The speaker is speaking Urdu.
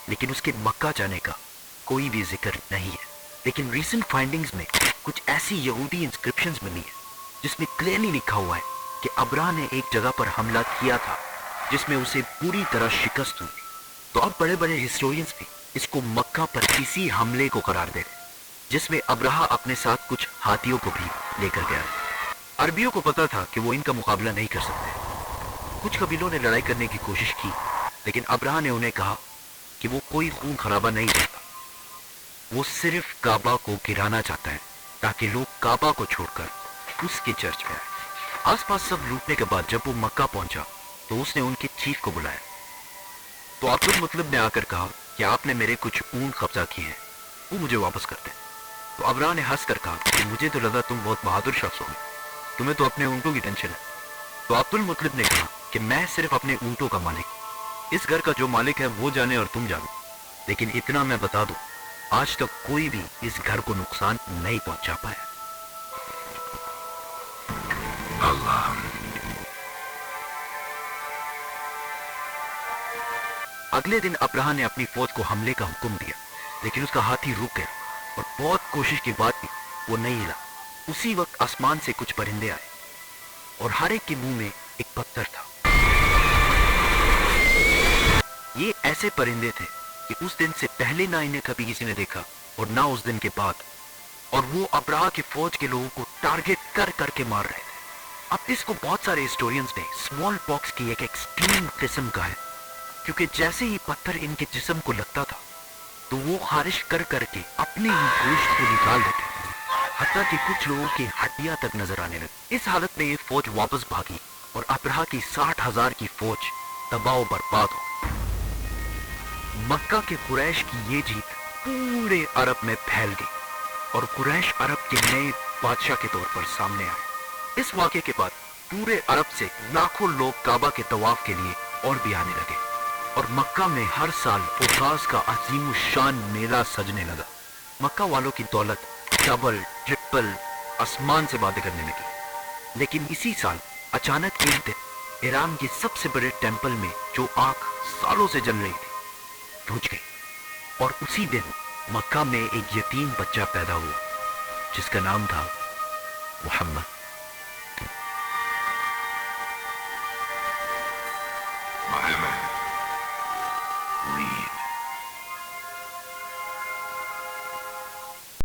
لیکن اس کے مکہ جانے کا کوئی بھی ذکر نہیں ہے. لیکن ریسنٹ فائنڈنگز میں کچھ ایسی یہودی انسکرپشنز ملی ہیں جس میں کلیئرلی لکھا ہوا ہے کہ ابراہ نے ایک جگہ پر حملہ کیا تھا جس میں اسے پوری طرح شکست ہوئی. تو اب بڑے بڑے ہسٹورینز بھی اس کو مکہ پر کسی حملے کو قرار دے رہے جس میں ابراہ اپنے ساتھ کچھ ہاتھیوں کو بھی لے کر گیا. عربیوں کو پتا تھا کہ وہ ان کا مقابلہ نہیں کر سکتے. کچھ قبیلوں نے لڑائی کرنے کی کوشش کی لیکن ابراہ نے انہیں کہا کہ وہ کوئی خون خرابہ نہیں چاہتا. وہ صرف کعبہ کو گرانا چاہتا ہے تاکہ لوگ کعبہ کو چھوڑ کر اس کے چرچ میں آئے. آس پاس سب لوٹنے کے بعد جب وہ مکہ پہنچا تو اس نے ان کے چیف کو بلایا. تو عبد المطلب نے آ کر کہا کہ آپ نے میرے کچھ اونٹ قبضہ کیے ہیں, وہ مجھے واپس کر دیں. تو ابراہ نے ہنس کر کہا کہ مجھے تو لگا تم بہت بہادر شخص ہو, تمہیں تو اپنے اونٹوں کی ٹینشن ہے. تو عبد المطلب نے کہا کہ میں صرف اپنے اونٹوں کا مالک ہوں, اس گھر کا جو مالک ہے وہ جانے اور تم جانو. لیکن اتنا میں بتا دوں, آج تک کوئی بھی اس گھر کو نقصان نہیں پہنچا پایا. اللہ. اگلے دن ابراہ نے اپنی فوج کو حملے کا حکم دیا لیکن اس کا ہاتھی رک گیا اور بہت کوشش کے بعد بھی وہ نہیں ہلا. اسی وقت آسمان سے کچھ پرندے آئے اور ہر ایک کے منہ میں ایک پتھر تھا. یہ ایسے پرندے تھے کہ اس دن سے پہلے نہ انہیں کبھی کسی نے دیکھا اور نہ اس دن کے بعد, اور وہ ابراہ کی فوج کے لوگوں کو ٹارگٹ کر کر کے مار رہے تھے. اب اس کو بہت سارے ہسٹورینز نے اسمال پاکس کی ایک ایکسٹریم قسم کا ہے, کیونکہ جیسے ہی پتھر ان کے جسم کو لگتا تھا تو وہ خارش کر کر کے اپنے ہی گوشت کو نکال دیتے, حتیٰ کہ کچھ لوگوں کی ہڈیاں تک نظر آنے لگی. اس حالت میں یہ فوج واپس بھاگی اور ابراہ کی 60,000 کی فوج تباہ و برباد ہو. مکہ کے قریش کی یہ جیت پورے عرب میں پھیل گئی اور قریش عرب کے نئے بادشاہ کے طور پر سامنے آئے. اس واقعے کے بعد پورے عرب سے لاکھوں لوگ کعبہ کے طواف کے لیے اور بھی آنے لگے اور مکہ میں ہر سال عکاظ کا عظیم الشان میلہ سجنے لگا. مکہ والوں کی دولت ڈبل ٹرپل آسمان سے باتیں کرنے لگی. لیکن اسی سال اچانک ایک دن ایران کے سب سے بڑے ٹیمپل میں جو آگ سالوں سے جل رہی تھی بجھ گئی, اور اسی دن مکہ میں ایک یتیم بچہ پیدا ہوا جس کا نام تھا محمد.